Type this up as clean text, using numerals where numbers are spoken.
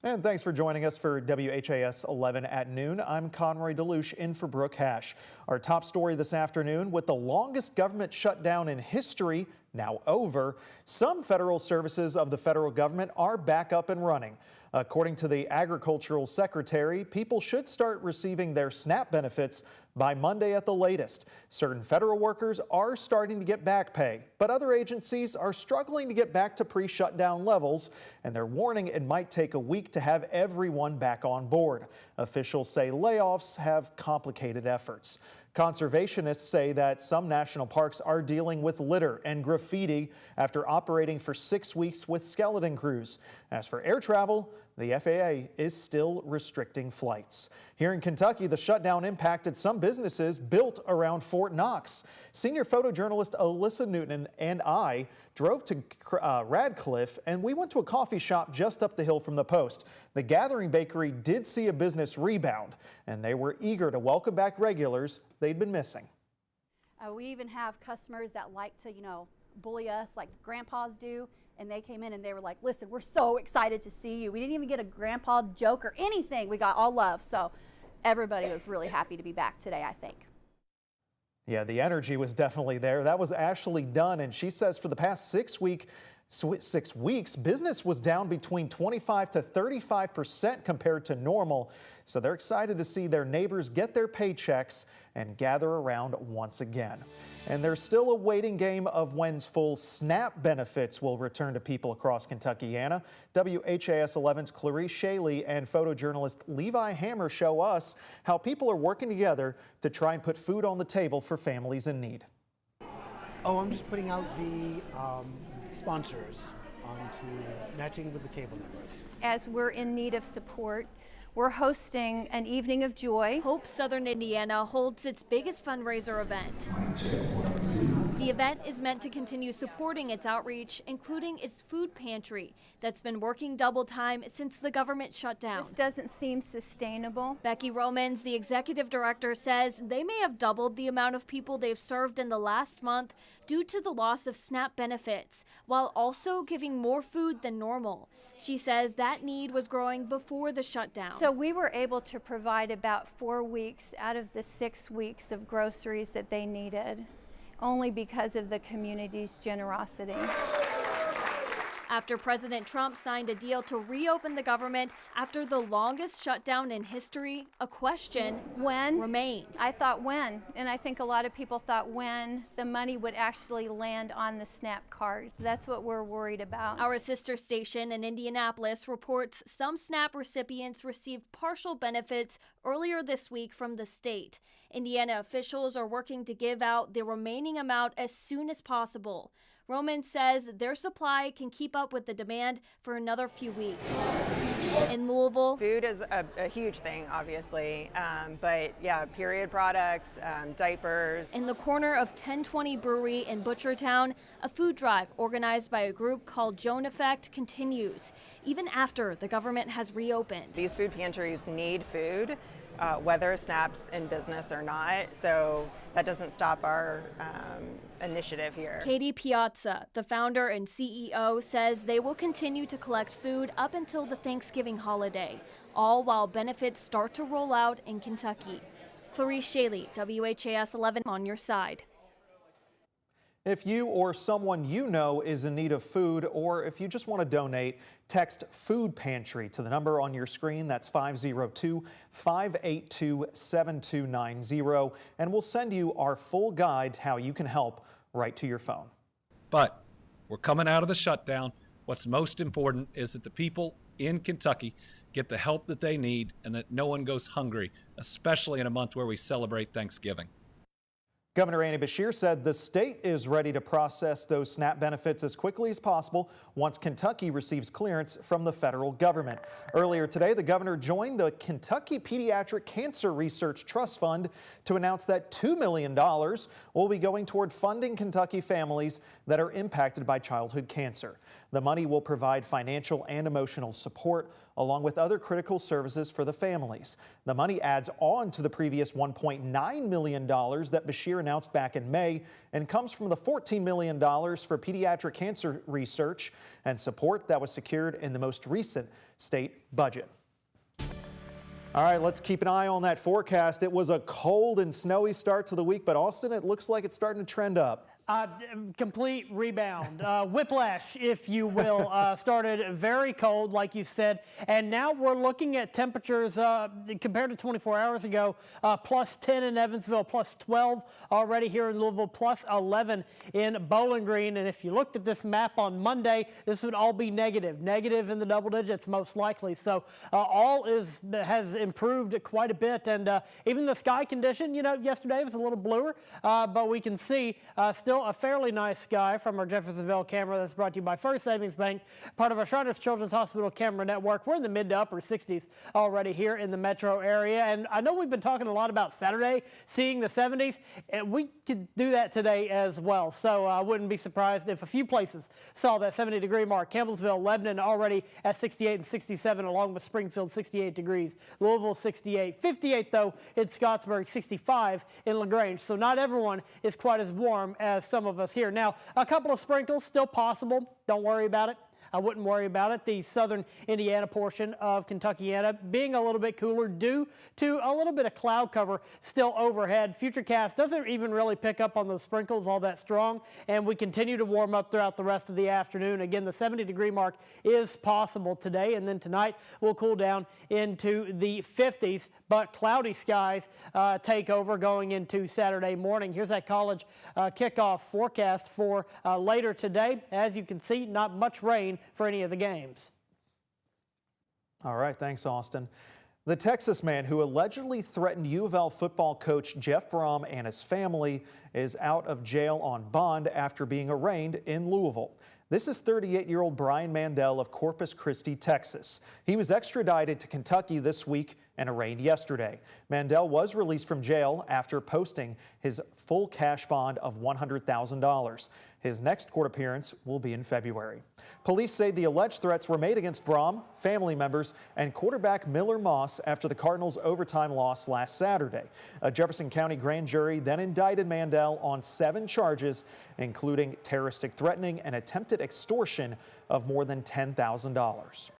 And thanks for joining us for WHAS 11 at noon. I'm Conroy DeLuche in for Brooke Hash. Our top story this afternoon: with the longest government shutdown in history now over, some federal services of the federal government are back up and running. According to the Agricultural Secretary, people should start receiving their SNAP benefits by Monday at the latest. Certain federal workers are starting to get back pay, but other agencies are struggling to get back to pre-shutdown levels, and they're warning it might take a week to have everyone back on board. Officials say layoffs have complicated efforts. Conservationists say that some national parks are dealing with litter and graffiti after operating for 6 weeks with skeleton crews. As for air travel, the FAA is still restricting flights. Here in Kentucky, the shutdown impacted some businesses built around Fort Knox. Senior photojournalist Alyssa Newton and I drove to Radcliffe, and we went to a coffee shop just up the hill from the Post. The Gathering Bakery did see a business rebound, and they were eager to welcome back regulars they'd been missing. We even have customers that like to, bully us like grandpas do. And they came in and they were like, listen, we're so excited to see you. We didn't even get a grandpa joke or anything. We got all love. So everybody was really happy to be back today, I think. Yeah, the energy was definitely there. That was Ashley Dunn, and she says for the past 6 weeks, business was down between 25 to 35% compared to normal. So they're excited to see their neighbors get their paychecks and gather around once again. And there's still a waiting game of when full SNAP benefits will return to people across Kentucky. Anna, WHAS 11's Clarice Shaley and photojournalist Levi Hammer show us how people are working together to try and put food on the table for families in need. Oh, I'm just putting out the sponsors onto matching with the table numbers. As we're in need of support, we're hosting an evening of joy. Hope Southern Indiana holds its biggest fundraiser event. The event is meant to continue supporting its outreach, including its food pantry that's been working double time since the government shut down. This doesn't seem sustainable. Becky Romans, the executive director, says they may have doubled the amount of people they've served in the last month due to the loss of SNAP benefits, while also giving more food than normal. She says that need was growing before the shutdown. So we were able to provide about 4 weeks out of the 6 weeks of groceries that they needed, only because of the community's generosity. After President Trump signed a deal to reopen the government after the longest shutdown in history, a question remains. I thought when, and I think a lot of people thought when the money would actually land on the SNAP cards. That's what we're worried about. Our sister station in Indianapolis reports some SNAP recipients received partial benefits earlier this week from the state. Indiana officials are working to give out the remaining amount as soon as possible. Roman says their supply can keep up with the demand for another few weeks. In Louisville, food is a huge thing, obviously, but yeah, period products, diapers. In the corner of 1020 Brewery in Butchertown, a food drive organized by a group called Joan Effect continues, even after the government has reopened. These food pantries need food, whether SNAP's in business or not, so that doesn't stop our initiative here. Katie Piazza, the founder and CEO, says they will continue to collect food up until the Thanksgiving holiday, all while benefits start to roll out in Kentucky. Clarice Shaley, WHAS 11 on your side. If you or someone you know is in need of food, or if you just want to donate, text Food Pantry to the number on your screen. That's 502-582-7290, and we'll send you our full guide how you can help right to your phone. But we're coming out of the shutdown. What's most important is that the people in Kentucky get the help that they need and that no one goes hungry, especially in a month where we celebrate Thanksgiving. Governor Andy Beshear said the state is ready to process those SNAP benefits as quickly as possible once Kentucky receives clearance from the federal government. Earlier today, the governor joined the Kentucky Pediatric Cancer Research Trust Fund to announce that $2 million will be going toward funding Kentucky families that are impacted by childhood cancer. The money will provide financial and emotional support along with other critical services for the families. The money adds on to the previous $1.9 million that Bashir announced back in May and comes from the $14 million for pediatric cancer research and support that was secured in the most recent state budget. All right, let's keep an eye on that forecast. It was a cold and snowy start to the week, but Austin, it looks like it's starting to trend up. Complete rebound, whiplash, if you will. Started very cold, like you said, and now we're looking at temperatures compared to 24 hours ago, plus 10 in Evansville, plus 12 already here in Louisville, plus 11 in Bowling Green. And if you looked at this map on Monday, this would all be negative in the double digits most likely. So all has improved quite a bit, and even the sky condition, yesterday was a little bluer, but we can see still a fairly nice sky from our Jeffersonville camera that's brought to you by First Savings Bank, part of our Shriners Children's Hospital camera network. We're in the mid to upper 60s already here in the metro area. And I know we've been talking a lot about Saturday, seeing the 70s, and we could do that today as well. So I wouldn't be surprised if a few places saw that 70-degree mark. Campbellsville, Lebanon already at 68 and 67, along with Springfield, 68 degrees. Louisville, 68. 58, though, in Scottsburg, 65 in LaGrange. So not everyone is quite as warm as some of us here. Now, a couple of sprinkles still possible. Don't worry about it. I wouldn't worry about it. The southern Indiana portion of Kentuckiana being a little bit cooler due to a little bit of cloud cover still overhead. Futurecast doesn't even really pick up on those sprinkles all that strong, and we continue to warm up throughout the rest of the afternoon. Again, the 70-degree mark is possible today, and then tonight we'll cool down into the 50s, but cloudy skies take over going into Saturday morning. Here's that college kickoff forecast for later today. As you can see, not much rain for any of the games. All right, thanks, Austin. The Texas man who allegedly threatened U of L football coach Jeff Brom and his family is out of jail on bond after being arraigned in Louisville. This is 38-year-old Brian Mandel of Corpus Christi, Texas. He was extradited to Kentucky this week and arraigned yesterday. Mandel was released from jail after posting his full cash bond of $100,000. His next court appearance will be in February. Police say the alleged threats were made against Brom, family members, and quarterback Miller Moss after the Cardinals' overtime loss last Saturday. A Jefferson County grand jury then indicted Mandel on 7 charges, including terroristic threatening and attempted extortion of more than $10,000.